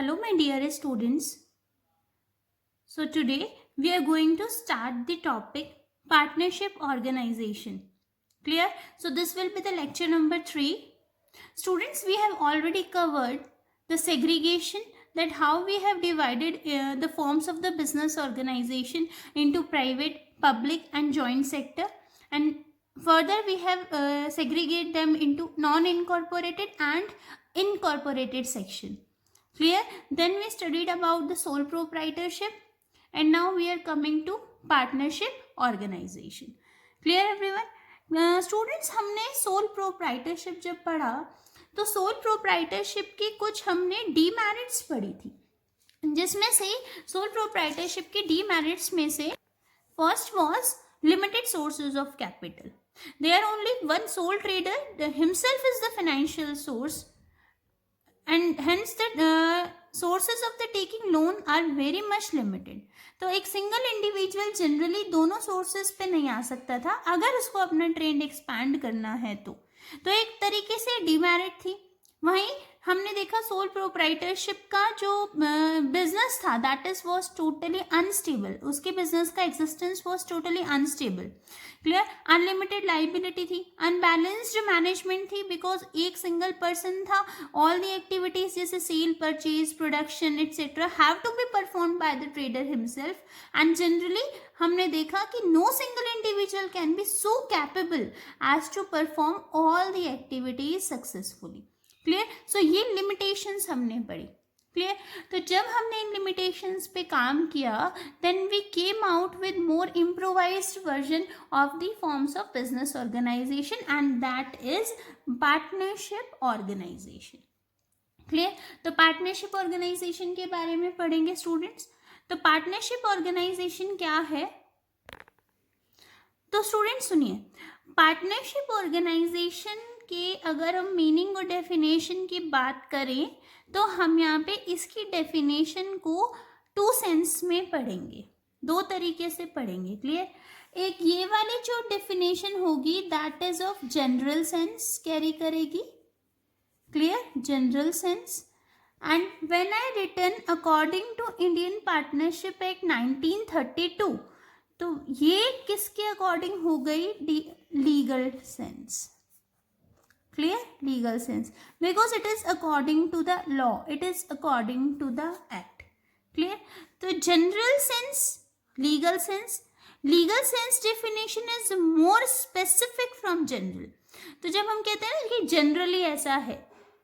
Hello, my dearest students. So, today we are going to start the topic partnership organization. Clear? So, this will be the lecture number 3. Students, we have already covered the segregation, that how we have divided the forms of the business organization into private, public, and joint sector. And further, we have segregated them into non-incorporated and incorporated section. Clear? Then we studied about the sole proprietorship, and now we are coming to partnership organization. Clear everyone? Students हमने sole proprietorship जब पढ़ा तो sole proprietorship की कुछ हमने demerits पढ़ी थी, जिसमें से सोल प्रोप्राइटरशिप के डीमेरिट्स में से first was limited sources of capital. There only one sole trader himself is the financial source, and hence the sources of the taking loan are very much limited. तो एक single individual generally दोनों sources पे नहीं आ सकता था अगर उसको अपना ट्रेंड एक्सपैंड करना है तो एक तरीके से डिमेरिट थी. वहीं हमने देखा सोल प्रोप्राइटरशिप का जो बिजनेस था that is was totally unstable, उसके बिजनेस का existence was totally unstable. Clear? Unlimited liability थी, अनबैलेंस्ड मैनेजमेंट थी, बिकॉज एक सिंगल पर्सन था. ऑल द एक्टिविटीज जैसे sale, purchase, production etcetera have to be perform by the trader himself. And generally हमने देखा कि no single individual can be so capable as to perform all the activities successfully. Clear? So ये limitations हमने पढ़ी. Clear? तो जब हमने इन limitations पे काम किया then we came out with more improvised version of the forms of business organisation and that is partnership organisation. Clear? तो पार्टनरशिप ऑर्गेनाइजेशन के बारे में पढ़ेंगे स्टूडेंट्स. तो पार्टनरशिप ऑर्गेनाइजेशन क्या है? तो स्टूडेंट्स सुनिए, पार्टनरशिप ऑर्गेनाइजेशन के अगर हम मीनिंग और डेफिनेशन की बात करें तो हम यहाँ पे इसकी डेफिनेशन को 2 सेंस में पढ़ेंगे, 2 तरीके से पढ़ेंगे. क्लियर? एक ये वाली जो डेफिनेशन होगी that is of general sense carry करेगी. Clear? General sense. And when I written according to Indian partnership act 1932, तो ये किसके अकॉर्डिंग हो गई? Legal sense. Clear? Legal sense, because it is according to the law, it is according to the act. Clear? तो general sense, legal sense. Legal sense definition is more specific from general. तो जब हम कहते हैं ना कि generally ऐसा है,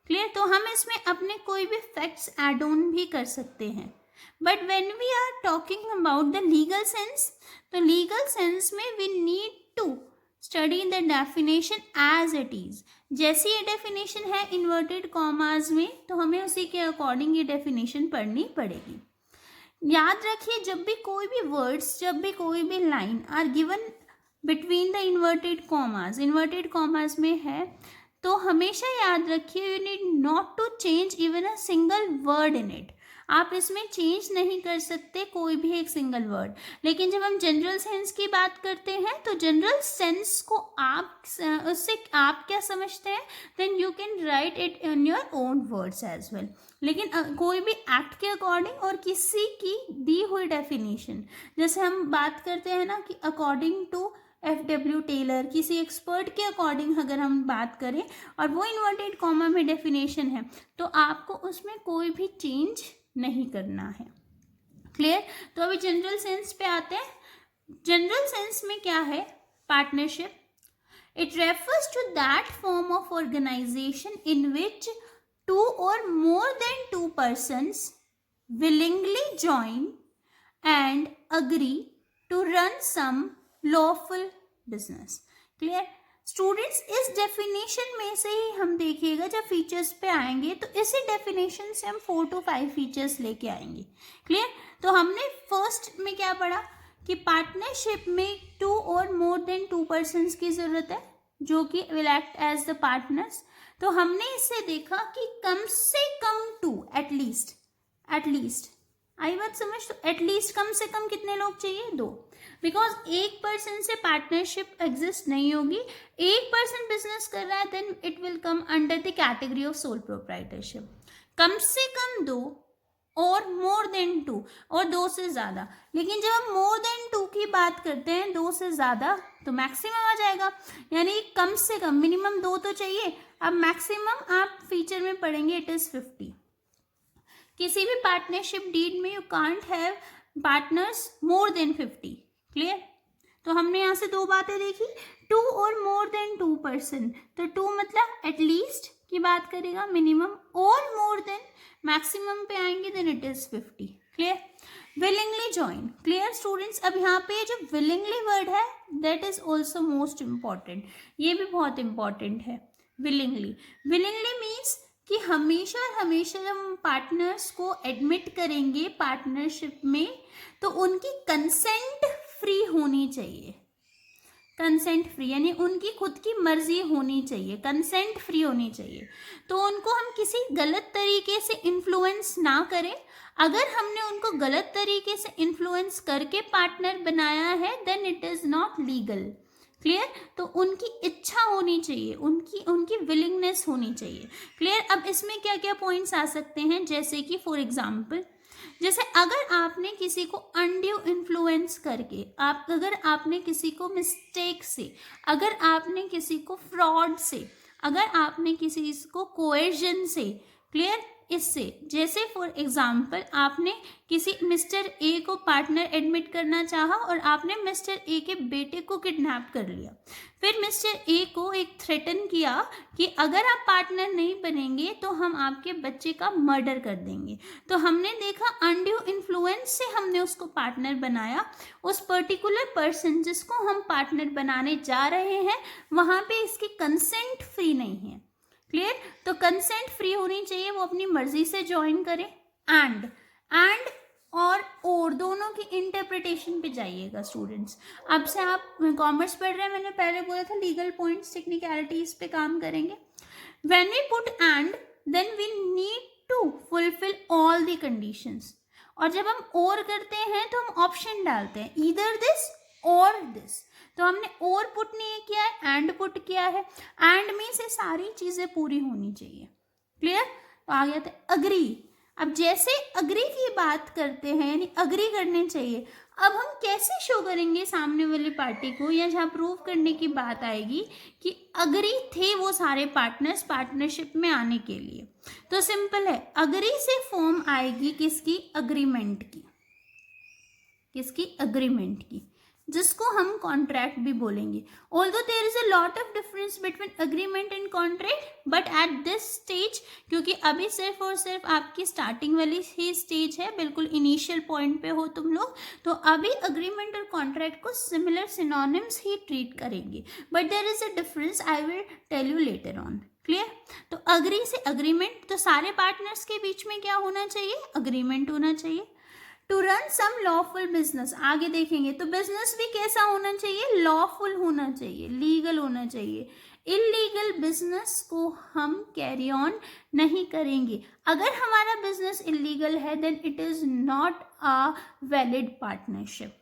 clear, तो हम इसमें अपने कोई भी facts add on भी कर सकते हैं. But when we are talking about the legal sense, तो legal sense में we need to study the definition as it is. जैसी ये डेफिनेशन है इन्वर्टेड कॉमास में, तो हमें उसी के अकॉर्डिंग ये डेफिनेशन पढ़नी पड़ेगी. याद रखिए, जब भी कोई भी वर्ड्स, जब भी कोई भी line are given between the inverted commas में है, तो हमेशा याद रखिए you need not to change even a single word in it. आप इसमें चेंज नहीं कर सकते कोई भी एक सिंगल वर्ड. लेकिन जब हम जनरल सेंस की बात करते हैं तो जनरल सेंस को आप उससे आप क्या समझते हैं, then you can write it in your own words as well. लेकिन कोई भी एक्ट के अकॉर्डिंग और किसी की दी हुई डेफिनेशन, जैसे हम बात करते हैं ना कि अकॉर्डिंग टू FW टेलर, किसी एक्सपर्ट के अकॉर्डिंग अगर हम बात करें और वो इन्वर्टेड कॉमा में डेफिनेशन है, तो आपको उसमें कोई भी चेंज नहीं करना है. क्लियर? तो अभी जनरल सेंस पे आते हैं. जनरल सेंस में क्या है? Partnership, it refers to that form of organisation in which 2 or more than 2 persons willingly join and agree to run some lawful business. Clear? Students, इस डेफिनेशन में से ही हम देखिएगा जब फीचर्स पे आएंगे तो इसी डेफिनेशन से हम 4 to 5 फीचर्स लेके आएंगे. क्लियर? तो हमने फर्स्ट में क्या पढ़ा कि पार्टनरशिप में 2 or more than 2 persons की जरूरत है जो कि will act as the partners. तो हमने इससे देखा कि कम से कम 2, एटलीस्ट आई बात समझ. तो एटलीस्ट कम से कम कितने लोग चाहिए? 2. बिकॉज एक पर्सन से पार्टनरशिप एग्जिस्ट नहीं होगी. एक पर्सन बिजनेस कर रहा है then it will come under the category of sole proprietorship. कम से कम 2 और मोर देन 2 और 2 से ज़्यादा। लेकिन जब हम मोर देन 2 की बात करते हैं, 2 से ज़्यादा, तो मैक्सिमम आ जाएगा, यानी कम से कम, मिनिमम 2 तो चाहिए। अब मैक्सिमम आप फीचर में पढ़ेंगे, इट इज़ 50। किसी भी पार्टनरशिप डीड में you can't have partners more than 50। Clear? तो हमने यहाँ से 2 बातें देखी, 2 और मोर देन 2 पर्सन। तो 2 मतलब एटलीस्ट की बात करेगा, मिनिमम, और मोर देन मैक्सिमम पे आएंगे, then it is 50। Clear? Willingly join. Clear students? अब यहाँ पे जो विलिंगली वर्ड है, that is also most important, ये भी बहुत इंपॉर्टेंट है। विलिंगली, विलिंगली मीन्स कि हमेशा और हमेशा जब हम पार्टनर्स को एडमिट करेंगे पार्टनरशिप में, तो उनकी कंसेंट फ्री होनी चाहिए। कंसेंट फ्री यानी उनकी खुद की मर्जी होनी चाहिए, कंसेंट फ्री होनी चाहिए। तो उनको हम किसी गलत तरीके से इन्फ्लुएंस ना करें। अगर हमने उनको गलत तरीके से इन्फ्लुएंस करके पार्टनर बनाया है, then it is not legal. Clear? तो उनकी इच्छा होनी चाहिए, उनकी विलिंगनेस होनी चाहिए। क्लियर? अब इसमें क्या क्या पॉइंट्स आ सकते हैं, जैसे कि फॉर एग्जाम्पल, जैसे अगर आपने किसी को अनड्यू इन्फ्लुएंस करके, अगर आपने किसी को मिस्टेक से, अगर आपने किसी को फ्रॉड से, अगर आपने किसी को कोएर्जन से, क्लियर, इससे, जैसे फॉर एग्जाम्पल आपने किसी मिस्टर ए को पार्टनर एडमिट करना चाहा और आपने मिस्टर ए के बेटे को किडनैप कर लिया, फिर मिस्टर ए को एक थ्रेटन किया कि अगर आप पार्टनर नहीं बनेंगे तो हम आपके बच्चे का मर्डर कर देंगे। तो हमने देखा अनड्यू इन्फ्लुएंस से हमने उसको पार्टनर बनाया। उस पर्टिकुलर पर्सन जिसको हम पार्टनर बनाने जा रहे हैं, वहाँ पे इसकी कंसेंट फ्री नहीं है। क्लियर? तो कंसेंट फ्री होनी चाहिए, वो अपनी मर्जी से ज्वाइन करे। एंड और दोनों की इंटरप्रिटेशन पे जाइएगा स्टूडेंट्स। अब से आप कॉमर्स पढ़ रहे हैं, मैंने पहले बोला था लीगल पॉइंट्स, टेक्निकलिटीज पे काम करेंगे। When we put and, then we need to fulfil all the conditions. और जब हम और करते हैं तो हम ऑप्शन डालते हैं, ईदर दिस और दिस। तो हमने और पुट नहीं किया है, एंड पुट किया है। एंड में से सारी चीजें पूरी होनी चाहिए। क्लियर? तो आ गया था अग्री। अब जैसे अग्री की बात करते हैं, यानी अग्री करने चाहिए, अब हम कैसे शो करेंगे सामने वाली पार्टी को, या जहाँ प्रूव करने की बात आएगी कि अग्री थे वो सारे पार्टनर्स पार्टनरशिप में आने के लिए। तो सिंपल है, अग्री से फॉर्म आएगी किसकी? अग्रीमेंट की। किसकी? अग्रीमेंट की, जिसको हम कॉन्ट्रैक्ट भी बोलेंगे। Although there is a lot of difference between agreement and contract, but at this stage, क्योंकि अभी सिर्फ और सिर्फ आपकी स्टार्टिंग वाली ही स्टेज है, बिल्कुल इनिशियल पॉइंट पे हो तुम लोग, तो अभी अग्रीमेंट और कॉन्ट्रैक्ट को सिमिलर सिनोनिम्स ही ट्रीट करेंगे, but there is a difference, I will tell you later on. Clear? तो अग्री से अग्रीमेंट, तो सारे पार्टनर्स के बीच में क्या होना चाहिए? अग्रीमेंट होना चाहिए। To run some lawful business, आगे देखेंगे, तो बिजनेस भी कैसा होना चाहिए? लॉफुल होना चाहिए, लीगल होना चाहिए। इलीगल बिजनेस को हम कैरी ऑन नहीं करेंगे। अगर हमारा बिजनेस इलीगल है, then it is not a valid partnership.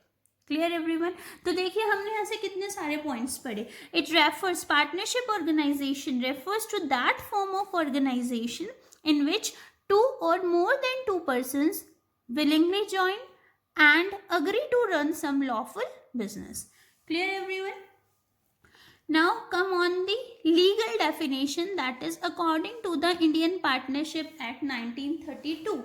Clear everyone? तो देखिए हमने यहाँ से कितने सारे पॉइंट्स पढ़े। It refers, partnership organisation refers to that form of organisation in which 2 or more than 2 persons willingly join and agree to run some lawful business. Clear everyone? Now come on the legal definition, that is according to the Indian Partnership Act 1932.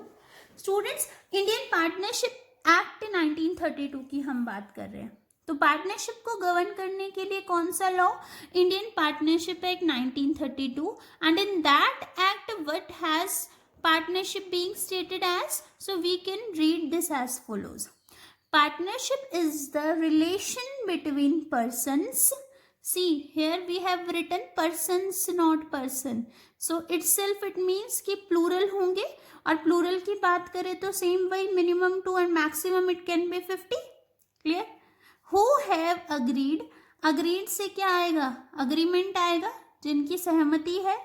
Students, Indian Partnership Act 1932 की हम बात कर रहे हैं। तो partnership को govern करने के लिए कौन सा law? Indian partnership act 1932, and in that act what has partnership being stated as, so we can read this as follows. Partnership is the relation between persons. See, here we have written persons, not person. So itself it means कि plural होंगे, और plural की बात करें तो same way, minimum 2 and maximum it can be 50. Clear? Who have agreed, agreed से क्या आएगा? Agreement आएगा, जिनकी सहमति है।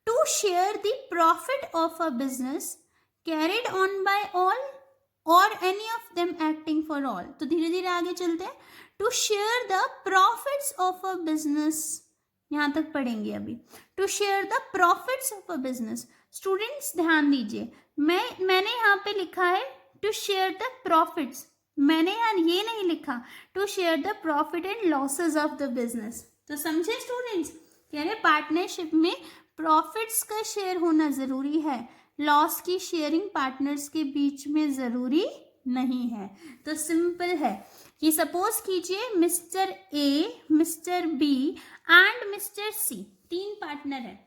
To share the profit of a business carried on by all or any of them acting for all. तो धीरे धीरे आगे चलते हैं। To share the profits of a business, यहाँ तक पढ़ेंगे अभी। To share the profits of a business. Students ध्यान दीजिए, मैंने यहाँ पे लिखा है टू शेयर द प्रॉफिट्स, मैंने यहाँ ये नहीं लिखा to share the profit and losses of the business. तो समझे स्टूडेंट्स, कह रहे पार्टनरशिप में प्रॉफिट्स का शेयर होना जरूरी है, लॉस की शेयरिंग पार्टनर्स के बीच में जरूरी नहीं है। तो सिंपल है कि सपोज कीजिए mister A, mister B and mister C, 3 partner है,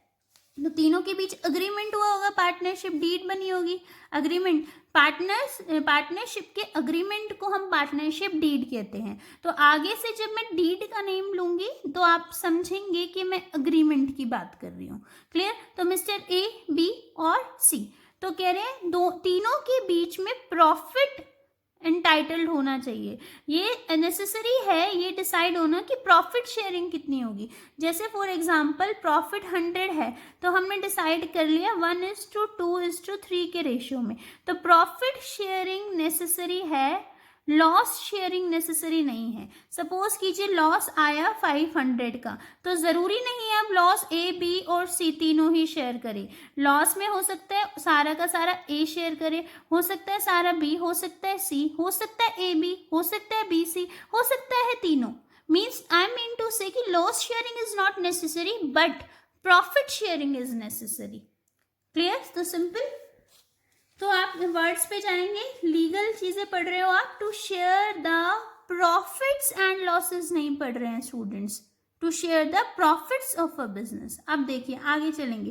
तो तीनों के बीच अग्रीमेंट हुआ होगा, पार्टनरशिप डीड बनी होगी। अग्रीमेंट पार्टनरशिप के अग्रीमेंट को हम पार्टनरशिप डीड कहते हैं। तो आगे से जब मैं डीड का नेम लूंगी तो आप समझेंगे कि मैं अग्रीमेंट की बात कर रही हूँ। क्लियर? तो मिस्टर ए, बी और सी, तो कह रहे हैं तीनों के बीच में प्रॉफिट एंटाइटल्ड होना चाहिए। ये नेसेसरी है ये डिसाइड होना कि प्रॉफिट शेयरिंग कितनी होगी। जैसे फॉर एग्जांपल प्रॉफिट 100 है तो हमने डिसाइड कर लिया 1:2:3 के रेशियो में। तो प्रॉफिट शेयरिंग नेसेसरी है, लॉस शेयरिंग नेसेसरी नहीं है। सपोज कीजिए लॉस आया 500 का, तो जरूरी नहीं है अब लॉस ए, बी और सी तीनों ही शेयर करें। लॉस में हो सकता है सारा का सारा ए शेयर करे, हो सकता है सारा बी, हो सकता है सी, हो सकता है ए बी, हो सकता है बी सी, हो सकता है तीनों। मीन्स आई मीन टू से कि loss sharing is not necessary but profit sharing is necessary. Clear? तो सिंपल। तो आप वर्ड्स पे जाएंगे, लीगल चीजें पढ़ रहे हो आप, to share the profits and losses नहीं पढ़ रहे हैं students, to share the profits of a business. अब देखिए आगे चलेंगे,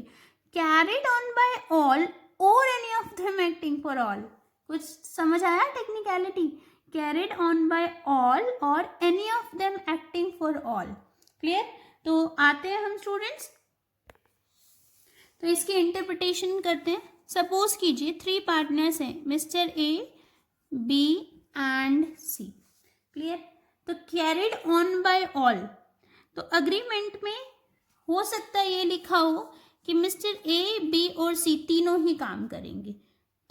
carried on by all or any of them acting for all. कुछ समझ आया technicality? Carried on by all or any of them acting for all. Clear? तो आते हैं हम स्टूडेंट्स, तो इसकी इंटरप्रिटेशन करते हैं। सपोज कीजिए 3 पार्टनर्स हैं, mister A, B and C. Clear? तो कैरिड ऑन बाय ऑल, तो अग्रीमेंट में हो सकता है ये लिखा हो कि मिस्टर ए, बी और सी तीनों ही काम करेंगे,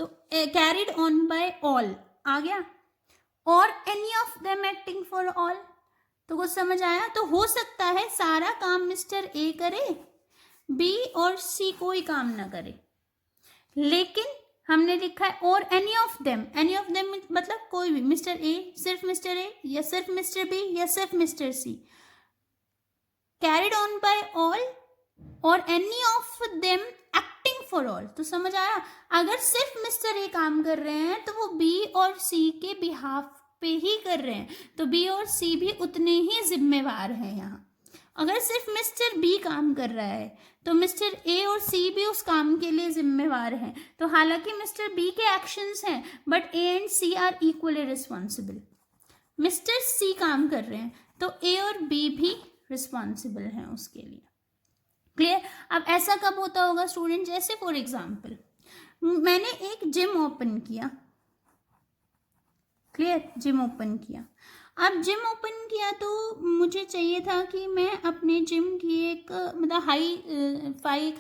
तो कैरिड ऑन बाय ऑल आ गया, और any of them acting for all. तो कुछ समझ आया? तो हो सकता है सारा काम मिस्टर ए करे, बी और सी कोई काम ना करे, लेकिन हमने लिखा है और एनी ऑफ देम मतलब कोई भी, मिस्टर ए, सिर्फ मिस्टर ए या सिर्फ मिस्टर बी या सिर्फ mister C, carried on by all or any of them acting for all. तो समझ आया? अगर सिर्फ मिस्टर ए काम कर रहे हैं तो वो बी और सी के बिहाफ पे ही कर रहे हैं, तो बी और सी भी उतने ही जिम्मेवार हैं यहाँ। अगर सिर्फ मिस्टर बी काम कर रहा है तो मिस्टर ए और सी भी उस काम के लिए जिम्मेवार हैं। तो हालांकि मिस्टर बी के एक्शंस हैं but A and C are equally responsible. Mister C काम कर रहे हैं तो ए और बी भी रिस्पॉन्सिबल हैं उसके लिए। क्लियर? अब ऐसा कब होता होगा स्टूडेंट? जैसे फॉर एग्जाम्पल मैंने एक जिम ओपन किया। क्लियर? जिम ओपन किया। अब जिम ओपन किया तो मुझे चाहिए था कि मैं अपने जिम की एक मतलब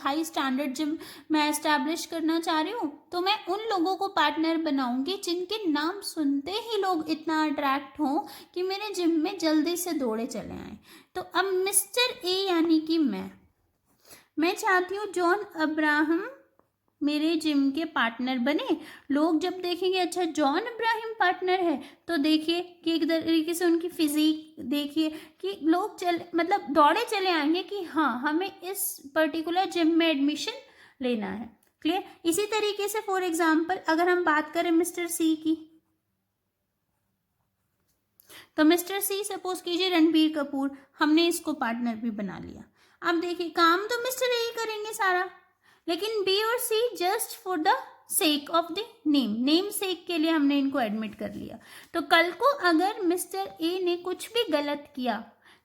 हाई स्टैंडर्ड जिम मैं एस्टैब्लिश करना चाह रही हूँ। तो मैं उन लोगों को पार्टनर बनाऊंगी जिनके नाम सुनते ही लोग इतना अट्रैक्ट हों कि मेरे जिम में जल्दी से दौड़े चले आए। तो अब मिस्टर ए यानी कि मैं चाहती हूँ जॉन अब्राहम मेरे जिम के पार्टनर बने। लोग जब देखेंगे अच्छा जॉन इब्राहिम पार्टनर है, तो देखिए कि एक तरीके से उनकी फिजिक देखिए कि लोग दौड़े चले आएंगे कि हाँ हमें इस पर्टिकुलर जिम में एडमिशन लेना है। क्लियर? इसी तरीके से फॉर एग्जांपल अगर हम बात करें मिस्टर सी की, तो मिस्टर सी सपोज कीजिए रणबीर कपूर, हमने इसको पार्टनर भी बना लिया। अब देखिए काम तो मिस्टर ए करेंगे सारा, लेकिन बी और C just for the sake of the name sake के लिए हमने इनको एडमिट कर लिया। तो कल को अगर मिस्टर ए ने कुछ भी गलत किया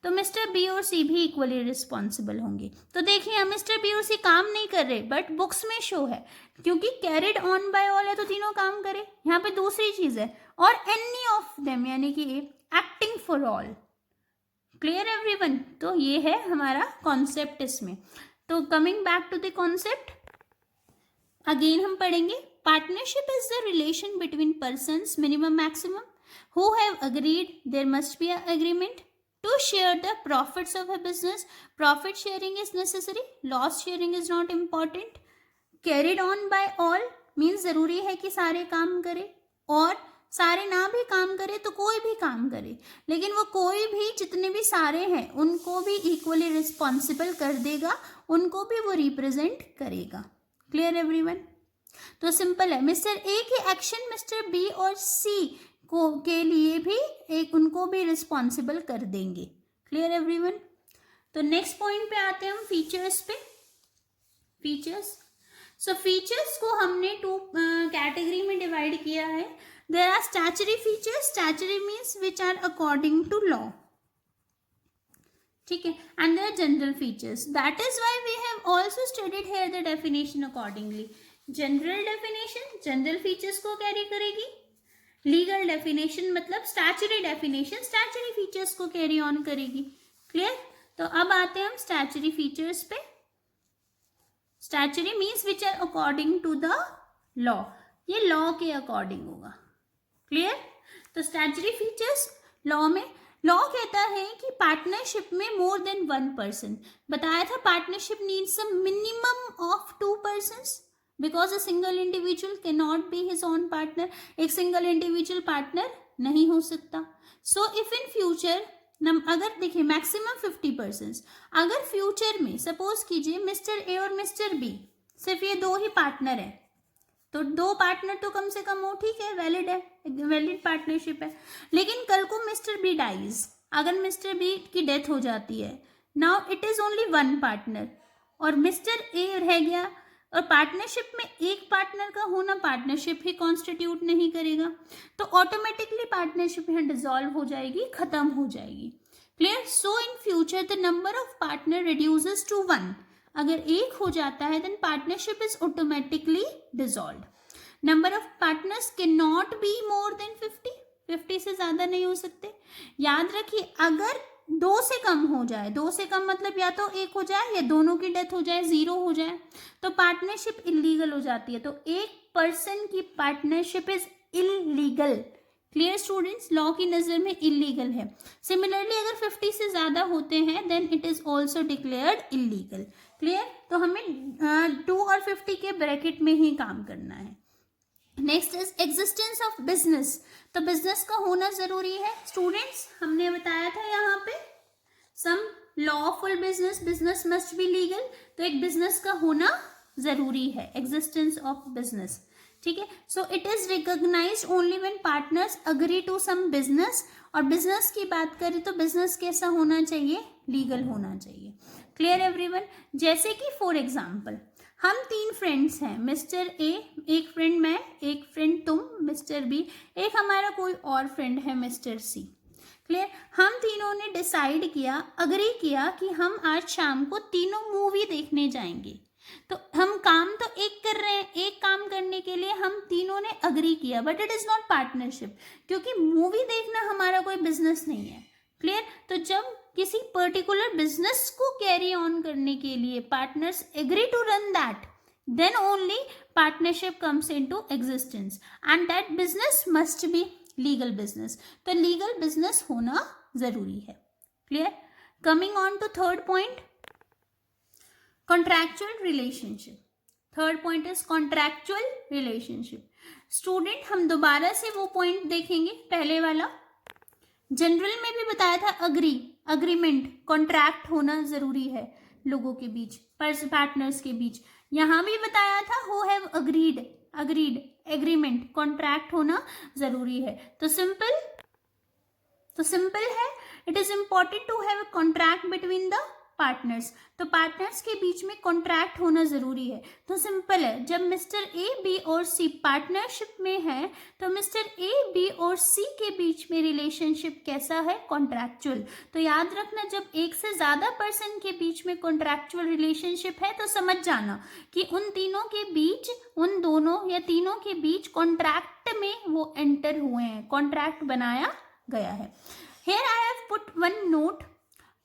तो मिस्टर बी और सी भी इक्वली रिस्पॉन्सिबल होंगे। तो देखिए यहाँ मिस्टर बी और सी काम नहीं कर रहे बट बुक्स में शो है, क्योंकि कैरिड ऑन बाय ऑल है तो तीनों काम करे। यहाँ पे दूसरी चीज है और एनी ऑफ देम यानी कि acting for all. Clear everyone? तो ये है हमारा कॉन्सेप्ट इसमें। तो coming back to the concept again हम पढ़ेंगे, partnership is the relation between persons minimum maximum who have agreed there must be a agreement to share the profits of a business. Profit sharing is necessary, loss sharing is not important. Carried on by all means जरूरी है कि सारे काम करे, और सारे ना भी काम करे तो कोई भी काम करे, लेकिन वो कोई भी जितने भी सारे हैं उनको भी इक्वली रिस्पॉन्सिबल कर देगा, उनको भी वो रिप्रेजेंट करेगा। Clear everyone? तो सिंपल है, मिस्टर ए के एक्शन मिस्टर बी और सी को के लिए भी एक उनको भी रिस्पॉन्सिबल कर देंगे। Clear everyone? तो नेक्स्ट पॉइंट पे आते हैं हम फीचर्स पे। फीचर्स, सो फीचर्स को हमने टू कैटेगरी में डिवाइड किया है। There are statutory features, statutory means which are according to law, ठीक है, and there general features, that is why we have also studied here the definition accordingly. General definition general features को carry करेगी, legal definition मतलब statutory definition statutory features को carry on करेगी। Clear? तो अब आते हैं हम स्टैचुरी फीचर्स पे। Statutory means which are according to the law, ये लॉ के अकॉर्डिंग होगा। क्लियर? तो स्टैचुरी फीचर्स लॉ में, लॉ कहता है कि पार्टनरशिप में मोर देन वन पर्सन, बताया था partnership needs a minimum of 2 persons because a single individual can not be his own partner, एक सिंगल इंडिविजुअल पार्टनर नहीं हो सकता। सो इफ इन फ्यूचर अगर देखिए मैक्सिमम 50 persons, अगर फ्यूचर में सपोज कीजिए मिस्टर ए और मिस्टर बी सिर्फ ये 2 ही पार्टनर है, तो 2 पार्टनर तो कम से कम हो, ठीक है, वैलिड है, वैलिड पार्टनरशिप है। लेकिन कल को मिस्टर बी डाइज, अगर मिस्टर बी की डेथ हो जाती है, now it is only 1 partner और मिस्टर ए रह गया, और पार्टनरशिप में एक पार्टनर का होना पार्टनरशिप ही कॉन्स्टिट्यूट नहीं करेगा, तो ऑटोमेटिकली पार्टनरशिप यहाँ डिसॉल्व हो जाएगी, खत्म हो जाएगी। Clear? So in future the number of partner reduces to 1, अगर एक हो जाता है then partnership is automatically dissolved. Number of partners can not be more than 50 से ज्यादा नहीं हो सकते। याद रखिए अगर 2 से कम हो जाए, 2 से कम मतलब या तो एक हो जाए या दोनों की डेथ हो जाए, 0 हो जाए, तो पार्टनरशिप इलीगल हो जाती है, तो एक पर्सन की partnership is illegal. Clear students? Law की नजर में इलीगल है। सिमिलरली अगर 50 से ज्यादा होते हैं then it is also declared illegal. Clear? तो हमें 2 और 50 के ब्रैकेट में ही काम करना है। Next is existence of business, तो बिजनेस का होना जरूरी है। स्टूडेंट्स हमने बताया था यहाँ पे some lawful business, business must be legal, तो एक बिजनेस का होना जरूरी है, एग्जिस्टेंस ऑफ बिजनेस, ठीक है। So it is recognised only when partners agree to some business, और बिजनेस की बात करें तो बिजनेस कैसा होना चाहिए? लीगल होना चाहिए। Clear everyone? जैसे कि फॉर एग्जाम्पल हम 3 फ्रेंड्स हैं, मिस्टर ए, एक फ्रेंड मैं, एक फ्रेंड तुम मिस्टर बी, एक हमारा कोई और फ्रेंड है मिस्टर सी। क्लियर? हम तीनों ने डिसाइड किया, अग्री किया कि हम आज शाम को तीनों मूवी देखने जाएंगे। तो हम काम तो एक कर रहे हैं, एक काम करने के लिए हम तीनों ने अग्री किया, but it is not partnership, क्योंकि मूवी देखना हमारा कोई बिजनेस नहीं है। क्लियर? तो जब किसी पर्टिकुलर बिजनेस को कैरी ऑन करने के लिए partners agree to run that, then only partnership comes into existence, and that business must be legal business. तो लीगल बिजनेस होना जरूरी है। Clear? Coming on to third point, contractual relationship. Third point is contractual relationship. Student हम दोबारा से वो point देखेंगे, पहले वाला जनरल में भी बताया था, अग्रीमेंट, कॉन्ट्रैक्ट होना जरूरी है लोगों के बीच, पार्टनर्स के बीच। यहाँ भी बताया था who have agreed, agreement, contract होना जरूरी है। तो सिंपल है, it is important to have a contract between the partners, तो पार्टनर्स के बीच में कॉन्ट्रैक्ट होना जरूरी है। तो सिंपल है, जब मिस्टर ए, बी और सी पार्टनरशिप में है तो मिस्टर ए, बी और सी के बीच में रिलेशनशिप कैसा है? कॉन्ट्रैक्चुअल। तो याद रखना, जब एक से ज्यादा पर्सन के बीच में कॉन्ट्रैक्चुअल रिलेशनशिप है तो समझ जाना कि उन तीनों के बीच, उन दोनों या तीनों के बीच कॉन्ट्रैक्ट में वो एंटर हुए हैं, कॉन्ट्रैक्ट बनाया गया है। Here I have put one note,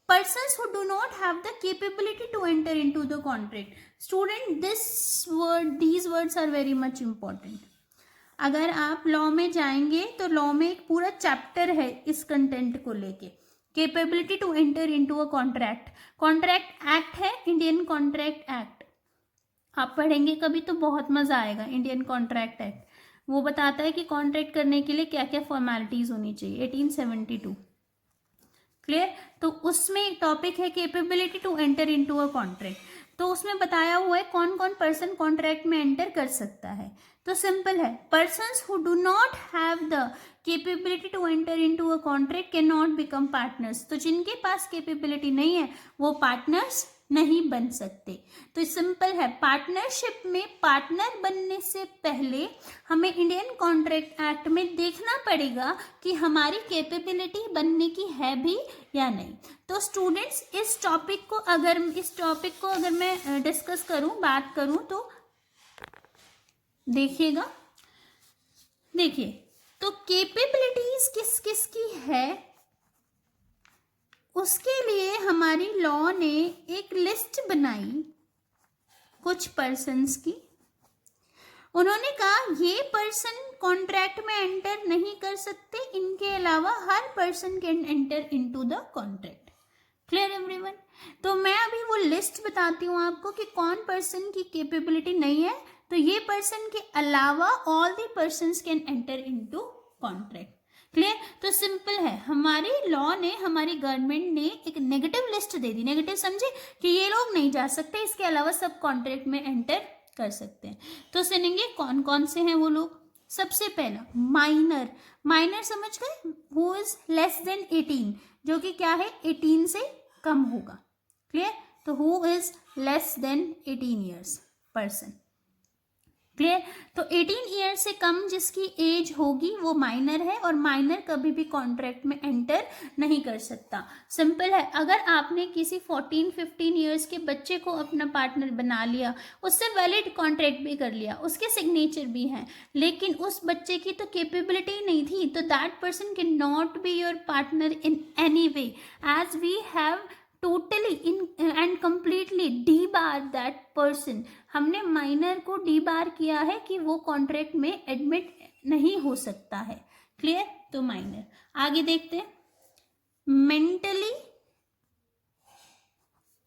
persons who do not have the capability to enter into the contract. Student, these words are very much important. अगर आप लॉ में जाएंगे तो लॉ में एक पूरा चैप्टर है इस कंटेंट को लेके, capability to enter into a contract. Contract act है इंडियन कॉन्ट्रैक्ट एक्ट, आप पढ़ेंगे कभी तो बहुत मज़ा आएगा। इंडियन कॉन्ट्रैक्ट एक्ट वो बताता है कि कॉन्ट्रैक्ट करने के लिए क्या क्या फॉर्मेलिटीज़ होनी चाहिए, 1872। क्लियर। तो उसमें एक टॉपिक है capability to enter into a contract. तो उसमें बताया हुआ है कौन कौन पर्सन कॉन्ट्रैक्ट में एंटर कर सकता है। तो सिंपल है, persons who do not have the capability to enter into a contract can not become partners. तो जिनके पास केपेबिलिटी नहीं है वो पार्टनर्स नहीं बन सकते। तो सिंपल है, पार्टनरशिप में पार्टनर बनने से पहले हमें इंडियन कॉन्ट्रैक्ट एक्ट में देखना पड़ेगा कि हमारी कैपेबिलिटी बनने की है भी या नहीं। तो स्टूडेंट्स इस टॉपिक को अगर मैं डिस्कस करूं, बात करूं तो देखिएगा। देखिए, तो कैपेबिलिटीज किस किस की है, उसके लिए हमारी लॉ ने एक लिस्ट बनाई कुछ पर्सन्स की। उन्होंने कहा ये पर्सन कॉन्ट्रैक्ट में एंटर नहीं कर सकते, इनके अलावा हर person can enter into the contract. Clear everyone. तो मैं अभी वो लिस्ट बताती हूँ आपको कि कौन पर्सन की कैपेबिलिटी नहीं है, तो ये पर्सन के अलावा all the persons can enter into contract. Clear. तो सिंपल है, हमारी लॉ ने, हमारी गवर्नमेंट ने एक नेगेटिव लिस्ट दे दी। नेगेटिव समझे कि ये लोग नहीं जा सकते, इसके अलावा सब कॉन्ट्रैक्ट में एंटर कर सकते हैं। तो सुनेंगे कौन कौन से हैं वो लोग। सबसे पहला माइनर। माइनर समझ गए, हु इज लेस देन 18, जो कि क्या है 18 से कम होगा। क्लियर। तो who is less than 18 years person. Clear. तो 18 ईयर से कम जिसकी एज होगी वो माइनर है, और माइनर कभी भी कॉन्ट्रैक्ट में एंटर नहीं कर सकता। सिंपल है, अगर आपने किसी 14-15 ईयर्स के बच्चे को अपना पार्टनर बना लिया, उससे वैलिड कॉन्ट्रैक्ट भी कर लिया, उसके सिग्नेचर भी हैं, लेकिन उस बच्चे की तो कैपेबिलिटी नहीं थी, तो that person can not be your partner in any way, as we have totally in and completely debar that person. हमने माइनर को डी बार किया है कि वो कॉन्ट्रैक्ट में एडमिट नहीं हो सकता है। क्लियर। तो माइनर। आगे देखते हैं, मेंटली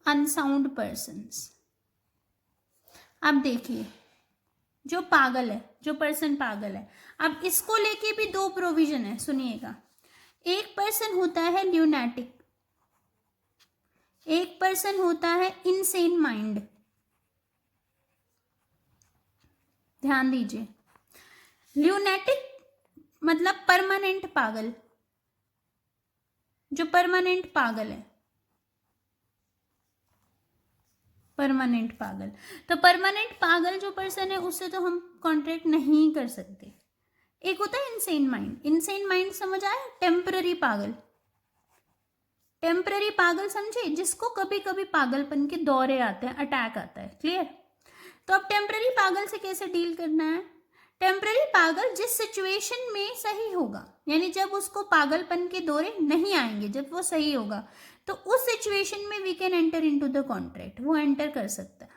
अनसाउंड पर्सन्स। अब देखिए, जो पागल है, जो पर्सन पागल है, अब इसको लेके भी दो प्रोविजन है, सुनिएगा। एक पर्सन होता है ल्यूनैटिक, एक पर्सन होता है इनसेन माइंड। ध्यान दीजिए, ल्यूनैटिक मतलब परमानेंट पागल, जो परमानेंट पागल है, परमानेंट पागल। तो परमानेंट पागल जो पर्सन है उससे तो हम कॉन्ट्रैक्ट नहीं कर सकते। एक होता है इनसेन माइंड। इनसेन माइंड समझ आया, टेम्पररी पागल। टेम्पररी पागल समझे, जिसको कभी कभी पागलपन के दौरे आते हैं, अटैक आता है। क्लियर। तो अब टेम्पररी पागल से कैसे डील करना है। टेम्पररी पागल जिस सिचुएशन में सही होगा, यानी जब उसको पागलपन के दौरे नहीं आएंगे, जब वो सही होगा, तो उस सिचुएशन में we can enter into the contract, वो एंटर कर सकता है।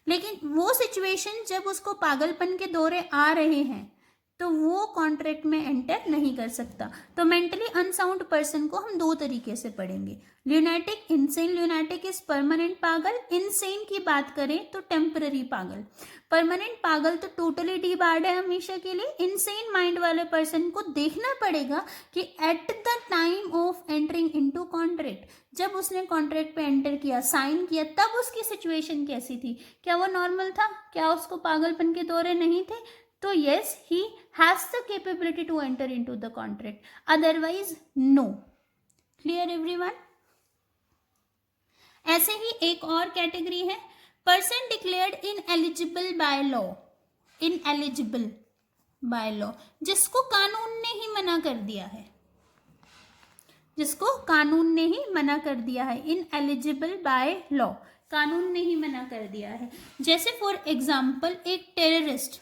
लेकिन वो सिचुएशन जब उसको पागलपन के दौरे आ रहे हैं तो वो कॉन्ट्रैक्ट में एंटर नहीं कर सकता। तो मेंटली अनसाउंड पर्सन को हम दो तरीके से पढ़ेंगे, ल्यूनैटिक, इनसेन। ल्यूनैटिक इज परमानेंट पागल, इनसेन की बात करें तो टेम्पररी पागल। परमानेंट पागल तो टोटली डी बार्ड है हमेशा के लिए। इनसेन माइंड वाले पर्सन को देखना पड़ेगा कि at the time of entering into contract, जब उसने कॉन्ट्रैक्ट पे एंटर किया, साइन किया, तब उसकी सिचुएशन कैसी थी, क्या वो नॉर्मल था, क्या उसको पागलपन के दौरे नहीं थे, तो yes, he has the capability to enter into the contract, otherwise no. Clear everyone? ऐसे ही एक और कैटेगरी है, person declared ineligible by law. Ineligible by law, जिसको कानून ने ही मना कर दिया है, जिसको कानून ने ही मना कर दिया है। इनएलिजिबल बाय लॉ, कानून ने ही मना कर दिया है। जैसे फॉर एग्जाम्पल एक टेररिस्ट,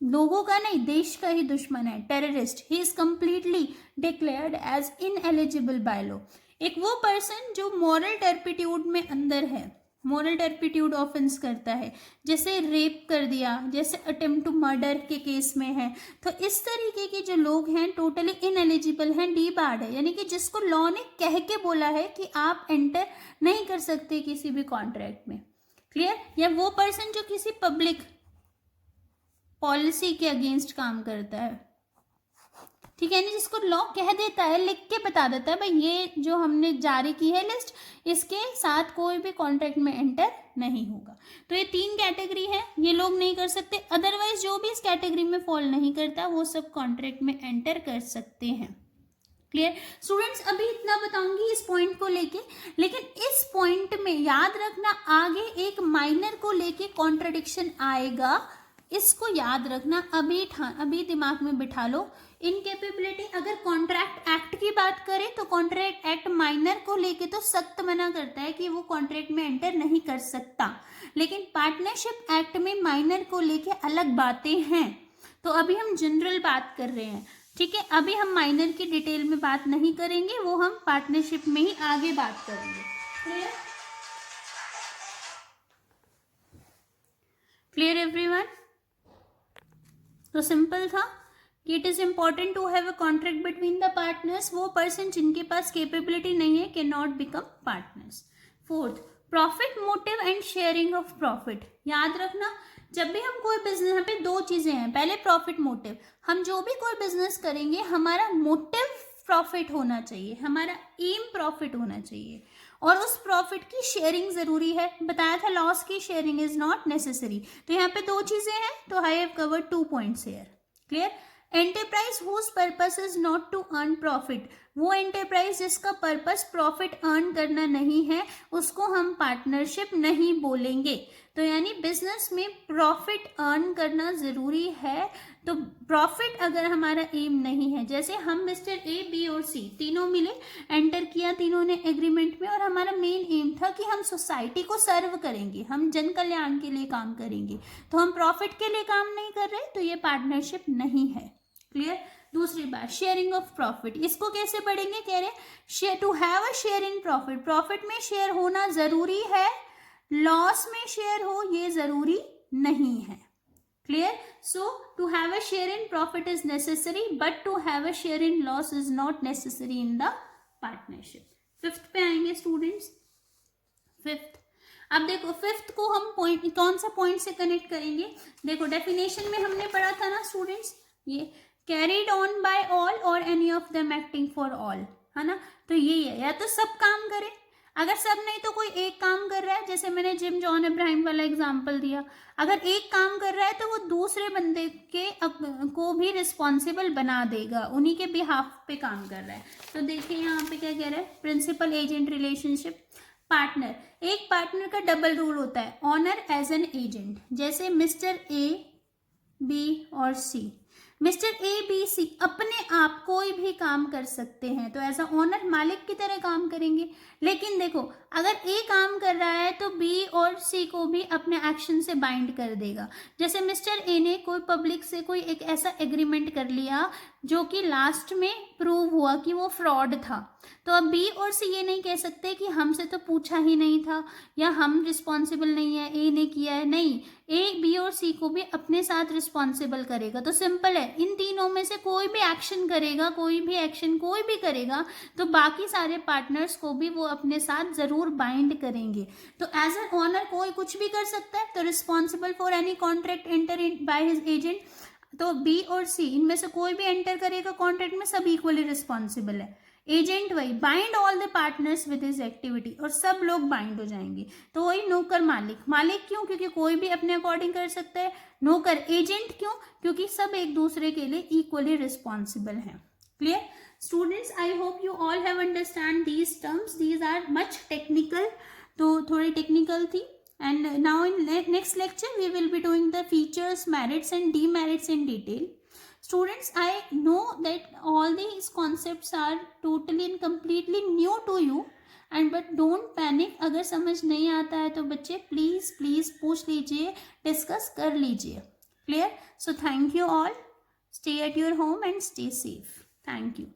लोगों का नहीं, देश का ही दुश्मन है, terrorist, he is completely declared as ineligible by law. एक वो पर्सन जो मॉरल टर्पिट्यूड में अंदर है, मोरल टर्पिट्यूड ऑफेंस करता है, जैसे रेप कर दिया, जैसे अटेम्प्ट टू मर्डर के केस में है, तो इस तरीके के जो लोग हैं टोटली इनएलिजिबल हैं, डी बार्ड है, यानी कि जिसको लॉ ने कह के बोला है कि आप एंटर नहीं कर सकते किसी भी कॉन्ट्रैक्ट में। क्लियर? या वो पर्सन जो किसी पब्लिक पॉलिसी के अगेंस्ट काम करता है, ठीक है, जिसको लॉ कह देता है, लिख के बता देता है भाई ये जो हमने जारी की है लिस्ट, इसके साथ कोई भी कॉन्ट्रैक्ट में एंटर नहीं होगा। तो ये 3 कैटेगरी है, ये लोग नहीं कर सकते। अदरवाइज जो भी इस कैटेगरी में फॉल नहीं करता वो सब कॉन्ट्रैक्ट में एंटर कर सकते हैं। Clear students? अभी इतना बताऊंगी इस पॉइंट को लेके, लेकिन इस पॉइंट में याद रखना आगे एक माइनर को लेके कॉन्ट्रडिक्शन आएगा, इसको याद रखना, अभी दिमाग में बिठा लो। इनकेपेबिलिटी, अगर कॉन्ट्रैक्ट एक्ट की बात करें तो कॉन्ट्रैक्ट एक्ट माइनर को लेके तो सख्त मना करता है कि वो कॉन्ट्रैक्ट में एंटर नहीं कर सकता, लेकिन पार्टनरशिप एक्ट में माइनर को लेके अलग बातें हैं। तो अभी हम जनरल बात कर रहे हैं, ठीक है, अभी हम माइनर की डिटेल में बात नहीं करेंगे, वो हम पार्टनरशिप में ही आगे बात करेंगे। क्लियर? Clear everyone? तो सिंपल था कि it is important to have a contract between the partners. वो पर्सन जिनके पास कैपेबिलिटी नहीं है can not become partners. 4th, profit motive and sharing of profit. याद रखना, जब भी हम कोई बिजनेस, यहाँ पे 2 चीजें हैं, पहले प्रॉफिट मोटिव, हम जो भी कोई बिजनेस करेंगे हमारा मोटिव प्रॉफिट होना चाहिए, हमारा एम प्रॉफिट होना चाहिए, और उस प्रॉफिट की शेयरिंग जरूरी है। बताया था लॉस की शेयरिंग इज नॉट नेसेसरी। तो यहाँ पे 2 चीजें हैं, तो I have covered 2 points here. Clear? Enterprise whose purpose is not to earn profit, वो एंटरप्राइज जिसका पर्पस प्रॉफिट अर्न करना नहीं है उसको हम पार्टनरशिप नहीं बोलेंगे। तो यानी बिजनेस में प्रॉफिट अर्न करना जरूरी है। तो प्रॉफिट अगर हमारा एम नहीं है, जैसे हम मिस्टर ए, बी और सी तीनों मिले, एंटर किया तीनों ने एग्रीमेंट में, और हमारा मेन एम था कि हम सोसाइटी को सर्व करेंगे, हम जन कल्याण के लिए काम करेंगे, तो हम प्रॉफिट के लिए काम नहीं कर रहे, तो ये पार्टनरशिप नहीं है। क्लियर? दूसरी बात, शेयरिंग ऑफ प्रॉफिट, इसको कैसे पढ़ेंगे? कह रहे to have a share in profit, profit में शेयर होना जरूरी है, लॉस में शेयर हो ये जरूरी नहीं है। Clear? So to have a share in profit is necessary, but to have a share in loss is not necessary in the partnership. 5th पे आएंगे स्टूडेंट्स। 5th, अब देखो 5th को हम पॉइंट, कौन सा पॉइंट से कनेक्ट करेंगे? देखो डेफिनेशन में हमने पढ़ा था ना स्टूडेंट्स, ये carried on by all or any of them acting for all, है ना? तो यही है, या तो सब काम करें, अगर सब नहीं तो कोई एक काम कर रहा है, जैसे मैंने जिम जॉन इब्राहिम वाला एग्जांपल दिया, अगर एक काम कर रहा है तो वो दूसरे बंदे के को भी रिस्पॉन्सिबल बना देगा, उन्हीं के बिहाफ पे काम कर रहा है। तो देखिए यहाँ पे क्या कह रहा है, प्रिंसिपल एजेंट रिलेशनशिप। पार्टनर, एक पार्टनर का डबल रूल होता है, ऑनर एज एन एजेंट, जैसे मिस्टर ए, बी और सी। मिस्टर ए, बी, सी अपने आप कोई भी काम कर सकते हैं, तो एज अ ओनर मालिक की तरह काम करेंगे। लेकिन देखो अगर ए काम कर रहा है तो बी और सी को भी अपने एक्शन से बाइंड कर देगा। जैसे मिस्टर ए ने कोई पब्लिक से कोई एक ऐसा एग्रीमेंट कर लिया जो कि लास्ट में प्रूव हुआ कि वो फ्रॉड था, तो अब बी और सी ये नहीं कह सकते कि हमसे तो पूछा ही नहीं था या हम रिस्पॉन्सिबल नहीं है, ए ने किया है। नहीं, ए, बी और सी को भी अपने साथ रिस्पॉन्सिबल करेगा। तो सिंपल है, इन तीनों में से कोई भी एक्शन करेगा, कोई भी एक्शन कोई भी करेगा तो बाकी सारे पार्टनर्स को भी वो अपने साथ जरूर बाइंड करेंगे। तो एज एन ओनर कोई कुछ भी कर सकता है, तो responsible for any contract enter in by his agent, तो बी और सी इनमें से कोई भी एंटर करेगा कॉन्ट्रैक्ट में, सब इक्वली रिस्पॉन्सिबल है। एजेंट वही, bind all the partners with his activity, और सब लोग बाइंड हो जाएंगे। तो वही नौकर मालिक, मालिक क्यों? क्योंकि कोई भी अपने अकॉर्डिंग कर सकता है। नौकर एजेंट क्यों? क्योंकि सब एक दूसरे के लिए इक्वली रिस्पॉन्सिबल हैं। Clear students? I hope you all have understand these terms, these are much technical, तो थोड़ी टेक्निकल थी। And now in next lecture we will be doing the features, merits and demerits in detail. Students, I know that all these concepts are totally and completely new to you, and but don't panic. अगर समझ नहीं आता है तो बच्चे please पूछ लीजिए, discuss कर लीजिए। Clear? So thank you all. Stay at your home and stay safe. Thank you.